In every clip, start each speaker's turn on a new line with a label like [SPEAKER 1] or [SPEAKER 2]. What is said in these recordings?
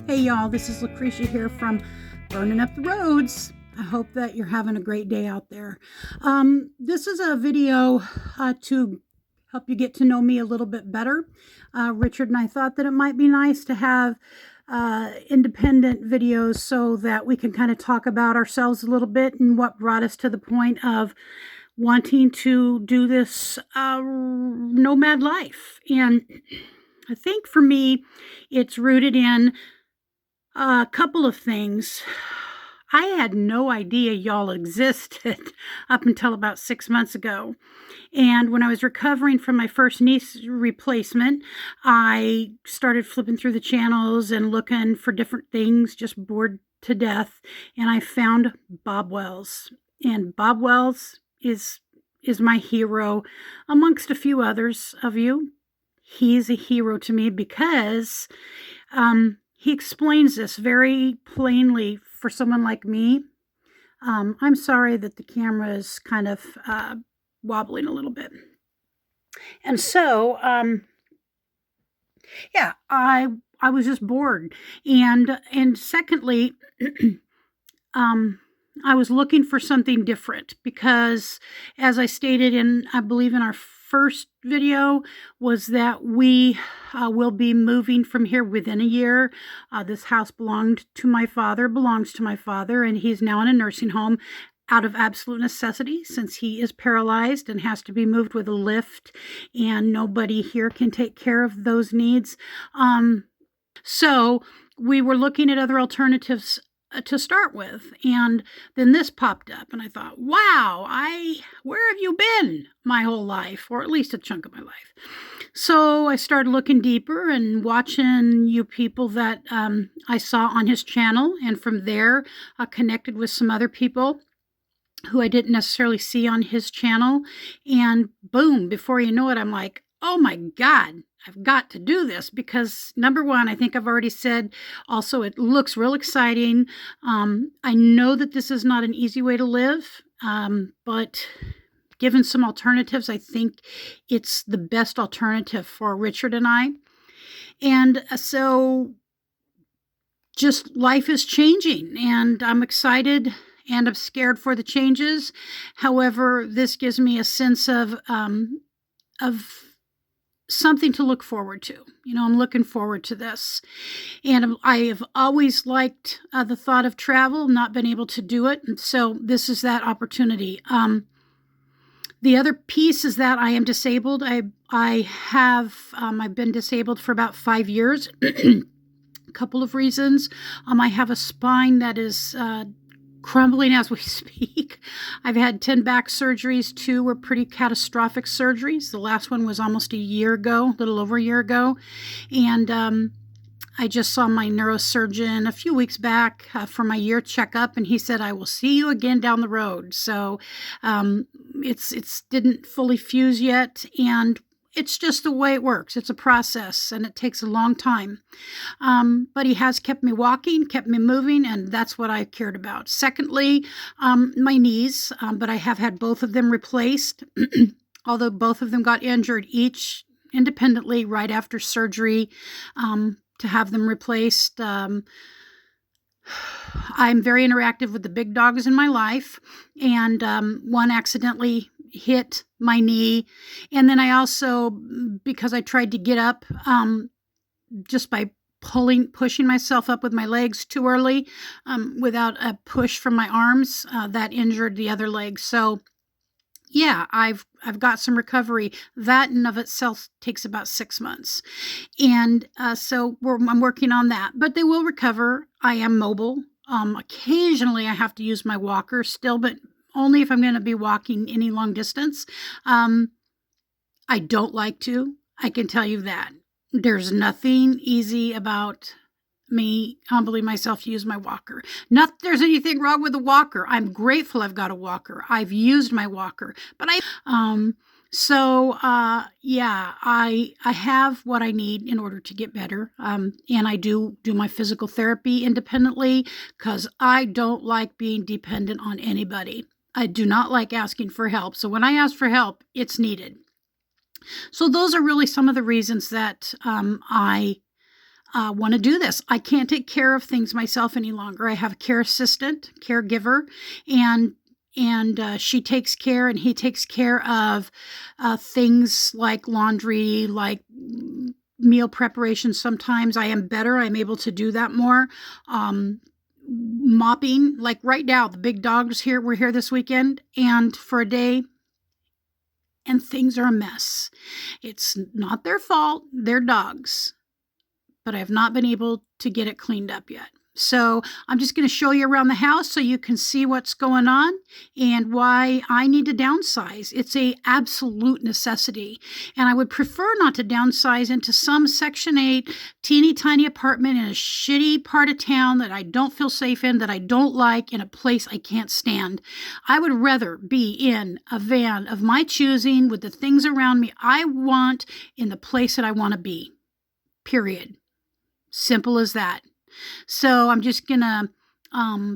[SPEAKER 1] Hey y'all, this is Lucretia here from Burning Up the Roads. I hope that you're having a great day out there. This is a video to help you get to know me a little bit better. Richard and I thought that it might be nice to have independent videos so that we can kind of talk about ourselves a little bit and what brought us to the point of wanting to do this nomad life. And I think for me, it's rooted in a couple of things. I had no idea y'all existed up until about 6 months ago. And when I was recovering from my first knee replacement, I started flipping through the channels and looking for different things, just bored to death. And I found Bob Wells. And Bob Wells is my hero amongst a few others of you. He's a hero to me because he explains this very plainly for someone like me. I'm sorry that the camera is kind of wobbling a little bit. And so, yeah, I was just bored. And secondly, I was looking for something different because, as I stated in, I believe in our first video, was that we will be moving from here within a year. This house belongs to my father, and he's now in a nursing home out of absolute necessity since he is paralyzed and has to be moved with a lift, and nobody here can take care of those needs. So we were looking at other alternatives to start with, and then this popped up, and I thought, wow, where have you been my whole life, or at least a chunk of my life? So I started looking deeper and watching you people that I saw on his channel, and from there I connected with some other people who I didn't necessarily see on his channel, and boom, before you know it, I'm like, oh my God, I've got to do this because, number one, I think I've already said, also, it looks real exciting. I know that this is not an easy way to live, but given some alternatives, I think it's the best alternative for Richard and I. And so just life is changing, and I'm excited and I'm scared for the changes. However, this gives me a sense of something to look forward to. You know, I'm looking forward to this. And I have always liked the thought of travel, not been able to do it. And so this is that opportunity. The other piece is that I am disabled. I've been disabled for about 5 years. A couple of reasons. I have a spine that is crumbling as we speak. I've had 10 back surgeries. 2 were pretty catastrophic surgeries. The last one was almost a year ago, a little over a year ago. And I just saw my neurosurgeon a few weeks back for my year checkup, and he said, I will see you again down the road. So it's didn't fully fuse yet, and it's just the way it works. It's a process, and it takes a long time. But he has kept me walking, kept me moving, and that's what I cared about. Secondly, my knees, but I have had both of them replaced, although both of them got injured, each independently right after surgery, to have them replaced. I'm very interactive with the big dogs in my life, and one accidentally hit my knee, and then I also, because I tried to get up just by pushing myself up with my legs too early, without a push from my arms, that injured the other leg. So yeah, I've got some recovery. That in of itself takes about 6 months, and so I'm working on that, but they will recover. I am mobile. Occasionally I have to use my walker still, but only if I'm going to be walking any long distance. I don't like to. I can tell you that. There's nothing easy about me humbling myself to use my walker. Not that there's anything wrong with the walker. I'm grateful I've got a walker. I've used my walker, but yeah, I have what I need in order to get better. And I do my physical therapy independently because I don't like being dependent on anybody. I do not like asking for help. So when I ask for help, it's needed. So those are really some of the reasons that I want to do this. I can't take care of things myself any longer. I have a care assistant, caregiver, and she takes care and he takes care of things like laundry, like meal preparation. Sometimes I am better. I'm able to do that more. Mopping, like right now, the big dogs here. We're here this weekend, and for a day, and things are a mess. It's not their fault. They're dogs, but I have not been able to get it cleaned up yet. So I'm just going to show you around the house so you can see what's going on and why I need to downsize. It's a absolute necessity. And I would prefer not to downsize into some Section 8 teeny tiny apartment in a shitty part of town that I don't feel safe in, that I don't like, in a place I can't stand. I would rather be in a van of my choosing with the things around me I want in the place that I want to be. Period. Simple as that. So I'm just going to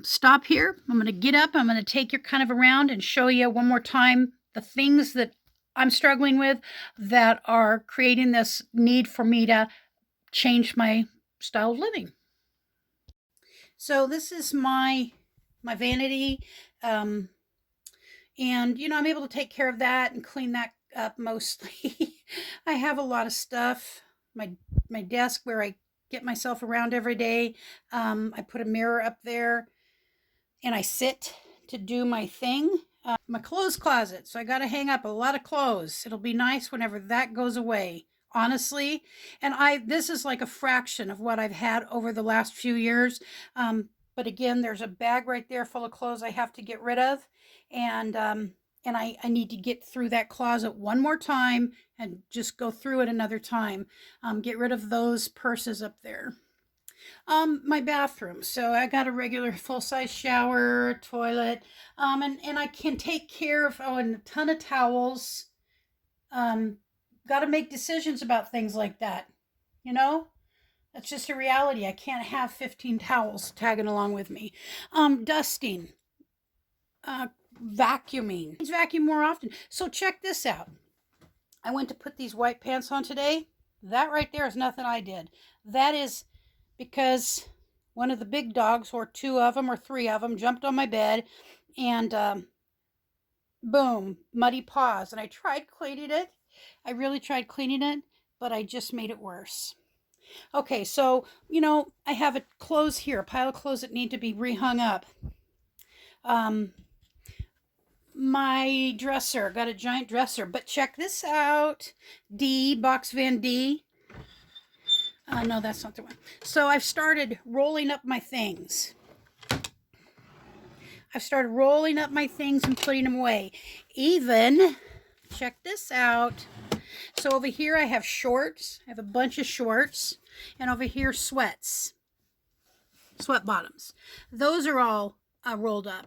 [SPEAKER 1] stop here. I'm going to get up. I'm going to take you kind of around and show you one more time the things that I'm struggling with that are creating this need for me to change my style of living. So this is my vanity. And, I'm able to take care of that and clean that up mostly. I have a lot of stuff. My desk where I get myself around every day. I put a mirror up there and I sit to do my thing. My clothes closet. So I got to hang up a lot of clothes. It'll be nice whenever that goes away, honestly. And this is like a fraction of what I've had over the last few years. But again, there's a bag right there full of clothes I have to get rid of. And I need to get through that closet one more time and just go through it another time. Get rid of those purses up there. My bathroom. So I got a regular full-size shower, toilet, and I can take care of, and a ton of towels. Got to make decisions about things like that. That's just a reality. I can't have 15 towels tagging along with me. Dusting. Vacuuming. Needs vacuum more often. So check this out. I went to put these white pants on today. That right there is nothing I did. That is because one of the big dogs, or two of them, or three of them, jumped on my bed, and boom, muddy paws. And I tried cleaning it. I really tried cleaning it, but I just made it worse. Okay, so, I have a clothes here, a pile of clothes that need to be rehung up. My dresser, got a giant dresser, but check this out. Box Van D. No, that's not the one. So I've started rolling up my things. And putting them away. Even, check this out. So over here I have shorts. I have a bunch of shorts. And over here, sweat bottoms. Those are all rolled up.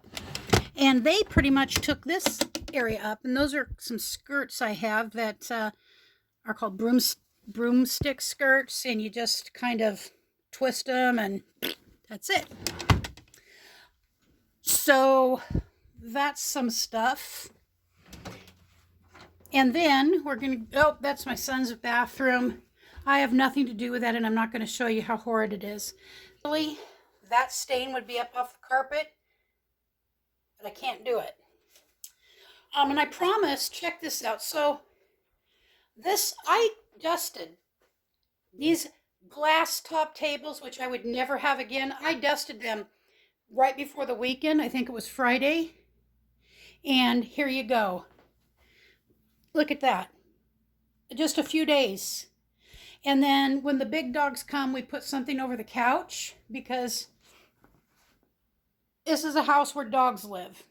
[SPEAKER 1] And they pretty much took this area up. And those are some skirts I have that are called broomstick skirts. And you just kind of twist them and that's it. So that's some stuff. And then we're going to, that's my son's bathroom. I have nothing to do with that, and I'm not going to show you how horrid it is. Really, that stain would be up off the carpet, but I can't do it. And I promised, check this out. So I dusted these glass top tables, which I would never have again. I dusted them right before the weekend. I think it was Friday. And here you go. Look at that. Just a few days. And then when the big dogs come, we put something over the couch because this is a house where dogs live.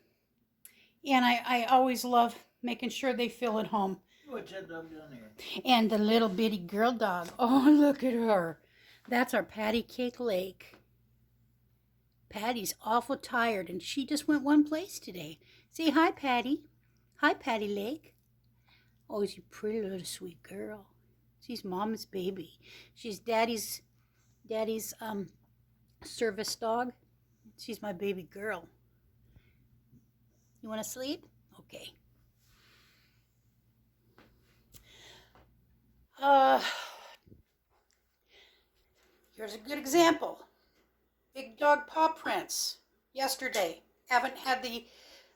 [SPEAKER 1] And I always love making sure they feel at home.
[SPEAKER 2] What's that dog down there?
[SPEAKER 1] And the little bitty girl dog. Oh, look at her. That's our Patty Cake Lake. Patty's awful tired, and she just went one place today. Say hi, Patty. Hi, Patty Lake. Oh, she's a pretty little sweet girl. She's Mama's baby. She's Daddy's service dog. She's my baby girl. You want to sleep? Okay. Here's a good example. Big dog paw prints yesterday. Haven't had the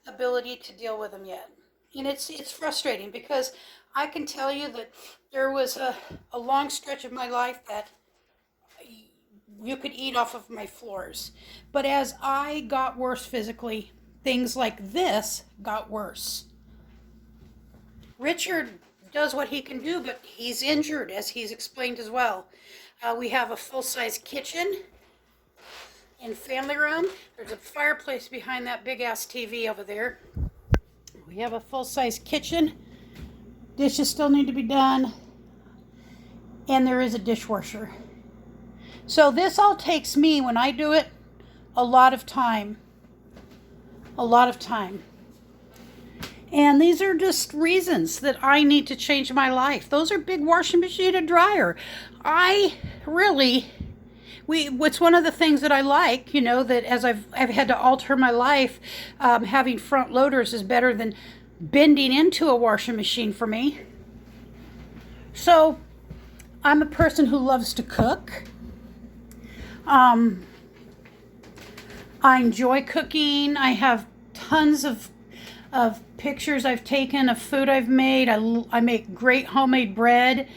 [SPEAKER 1] ability to deal with them yet. And it's frustrating because I can tell you that there was a long stretch of my life that you could eat off of my floors. But as I got worse physically, things like this got worse. Richard does what he can do, but he's injured, as he's explained as well. We have a full-size kitchen and family room. There's a fireplace behind that big-ass TV over there. We have a full-size kitchen. Dishes still need to be done. And there is a dishwasher. So this all takes me, when I do it, a lot of time. A lot of time. And these are just reasons that I need to change my life. Those are big washing machine and dryer. What's one of the things that I like, you know, that as I've had to alter my life, having front loaders is better than bending into a washing machine for me. So I'm a person who loves to cook. I enjoy cooking. I have tons of pictures I've taken of food I've made. I make great homemade bread.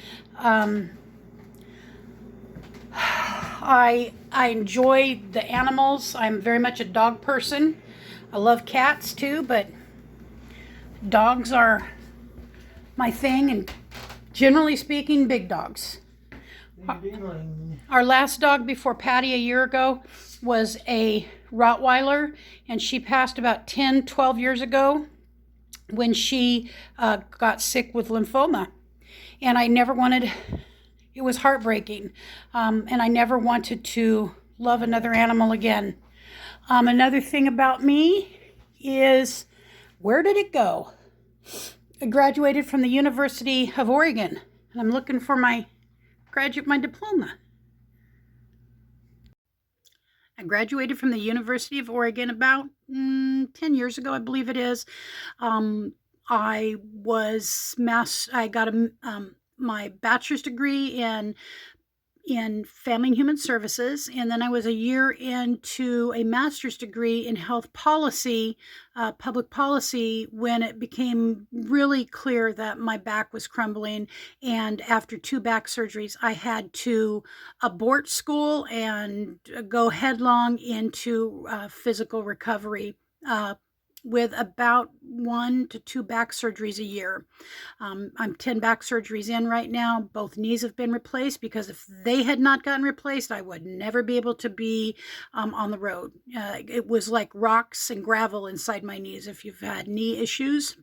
[SPEAKER 1] I enjoy the animals. I'm very much a dog person. I love cats too, but dogs are my thing, and generally speaking, big dogs. Our last dog before Patty a year ago was a Rottweiler, and she passed about 10, 12 years ago when she got sick with lymphoma. And I never wanted, it was heartbreaking, and I never wanted to love another animal again. Another thing about me is, where did it go? I graduated from the University of Oregon, and I'm looking for my diploma. I graduated from the University of Oregon about 10 years ago, I believe it is. I got my bachelor's degree in family and human services, and then I was a year into a master's degree in health policy, public policy, when it became really clear that my back was crumbling, and after 2 back surgeries I had to abort school and go headlong into physical recovery, with about 1 to 2 back surgeries a year. I'm 10 back surgeries in right now. Both knees have been replaced, because if they had not gotten replaced, I would never be able to be on the road. It was like rocks and gravel inside my knees if you've had knee issues.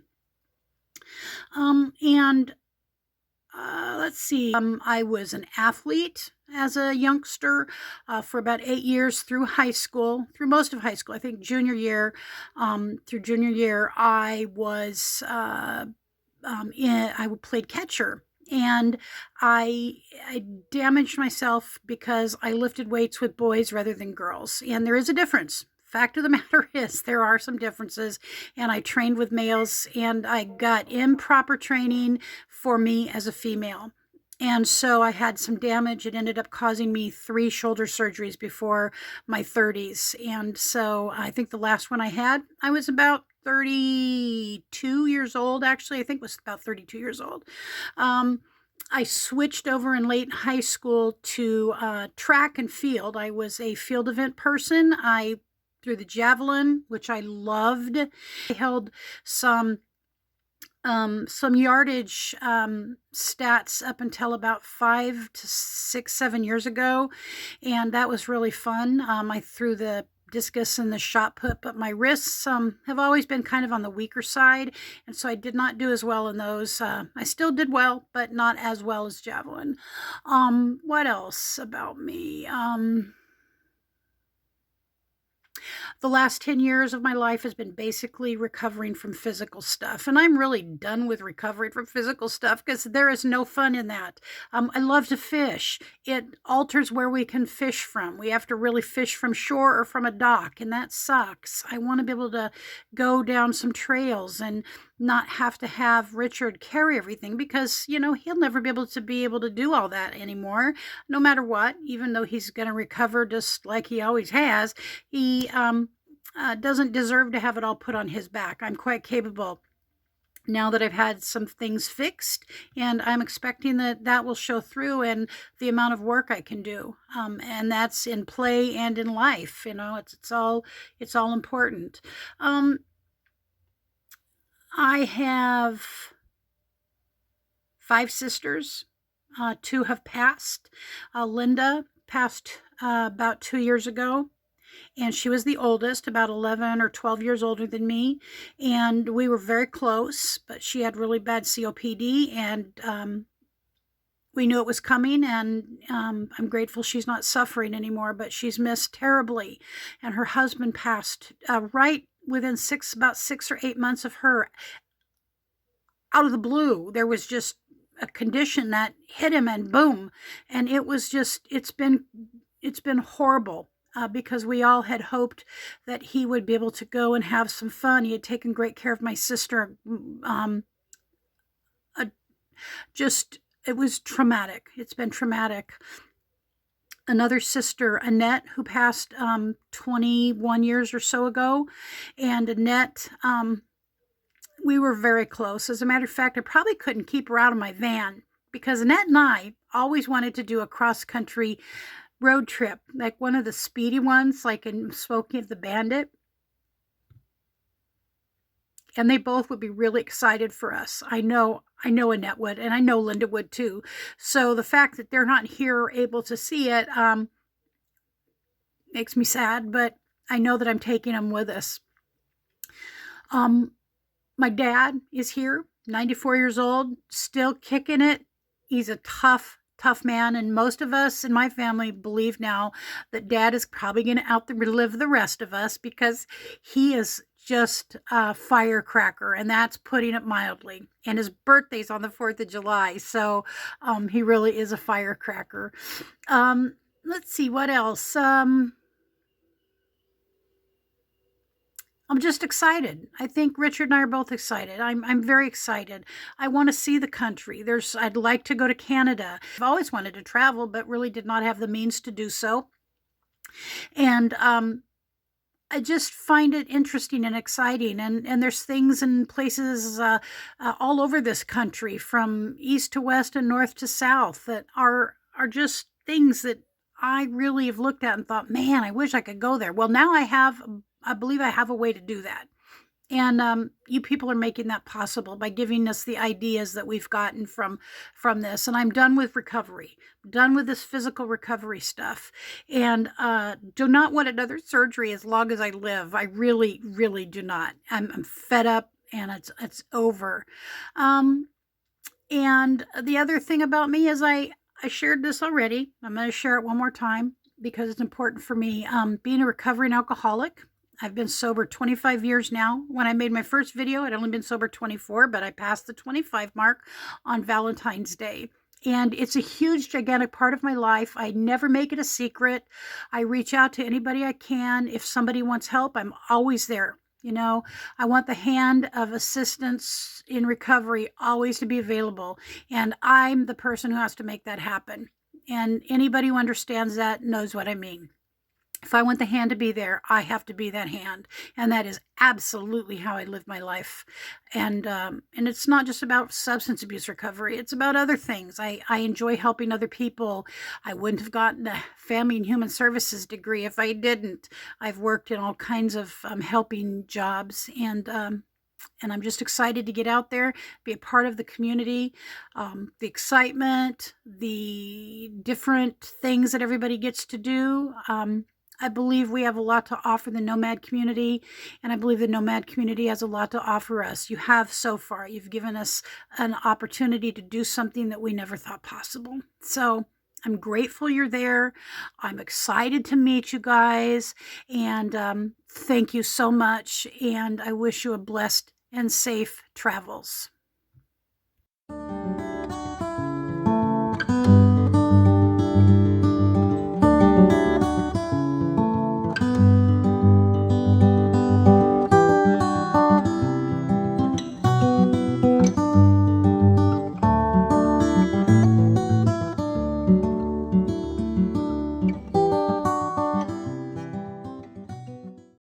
[SPEAKER 1] Let's see, I was an athlete as a youngster for about 8 years through high school, through most of high school. I think junior year, through junior year, I was I played catcher, and I damaged myself because I lifted weights with boys rather than girls, and there is a difference. Fact of the matter is, there are some differences, and I trained with males, and I got improper training for me as a female. And so I had some damage. It ended up causing me 3 shoulder surgeries before my 30s. And so I think the last one I had, I was about 32 years old, actually. I think it was about 32 years old. I switched over in late high school to track and field. I was a field event person. I threw the javelin, which I loved. I held some yardage stats up until about 5 to 6, 7 years ago, and that was really fun. I threw the discus and the shot put, but my wrists have always been kind of on the weaker side, and so I did not do as well in those. I still did well, but not as well as javelin. What else about me? The last 10 years of my life has been basically recovering from physical stuff. And I'm really done with recovering from physical stuff, because there is no fun in that. I love to fish. It alters where we can fish from. We have to really fish from shore or from a dock, and that sucks. I want to be able to go down some trails and not have to have Richard carry everything, because, you know, he'll never be able to do all that anymore, no matter what. Even though he's going to recover just like he always has, he doesn't deserve to have it all put on his back. I'm quite capable now that I've had some things fixed, and I'm expecting that that will show through in the amount of work I can do, and that's in play and in life. You know, it's all important. I have 5 sisters. 2 have passed. Linda passed about 2 years ago, and she was the oldest, about 11 or 12 years older than me, and we were very close, but she had really bad COPD, and we knew it was coming, and I'm grateful she's not suffering anymore, but she's missed terribly. And her husband passed right within about 6 or 8 months of her. Out of the blue, there was just a condition that hit him, and boom. And it was just, it's been horrible. Because we all had hoped that he would be able to go and have some fun. He had taken great care of my sister. It was traumatic. It's been traumatic. Another sister, Annette, who passed 21 years or so ago. And Annette, we were very close. As a matter of fact, I probably couldn't keep her out of my van, because Annette and I always wanted to do a cross-country road trip, like one of the speedy ones, like in Smokey and the Bandit. And they both would be really excited for us. I know Annette would, and I know Linda would too. So the fact that they're not here able to see it makes me sad, but I know that I'm taking them with us. My dad is here, 94 years old, still kicking it. He's a tough man, and most of us in my family believe now that Dad is probably going to outlive the rest of us, because he is just a firecracker, and that's putting it mildly. And his birthday's on the 4th of July, so he really is a firecracker. Let's see, what else? I'm just excited. I think Richard and I are both excited. I'm very excited. I want to see the country. I'd like to go to Canada. I've always wanted to travel, but really did not have the means to do so. And I just find it interesting and exciting. And there's things and places all over this country, from east to west and north to south, that are just things that I really have looked at and thought, man, I wish I could go there. Well, now I believe I have a way to do that. And you people are making that possible by giving us the ideas that we've gotten from this. And I'm done with recovery, done with this physical recovery stuff, and do not want another surgery as long as I live. I really, really do not. I'm fed up, and it's over. And the other thing about me is I shared this already. I'm going to share it one more time because it's important for me. Being a recovering alcoholic, I've been sober 25 years now. When I made my first video, I'd only been sober 24, but I passed the 25 mark on Valentine's Day. And it's a huge, gigantic part of my life. I never make it a secret. I reach out to anybody I can. If somebody wants help, I'm always there. You know, I want the hand of assistance in recovery always to be available. And I'm the person who has to make that happen. And anybody who understands that knows what I mean. If I want the hand to be there, I have to be that hand. And that is absolutely how I live my life. And it's not just about substance abuse recovery. It's about other things. I enjoy helping other people. I wouldn't have gotten a family and human services degree if I didn't. I've worked in all kinds of helping jobs, and I'm just excited to get out there, be a part of the community, the excitement, the different things that everybody gets to do. I believe we have a lot to offer the nomad community, and I believe the nomad community has a lot to offer us. You have so far. You've given us an opportunity to do something that we never thought possible. So I'm grateful you're there. I'm excited to meet you guys, and thank you so much, and I wish you a blessed and safe travels.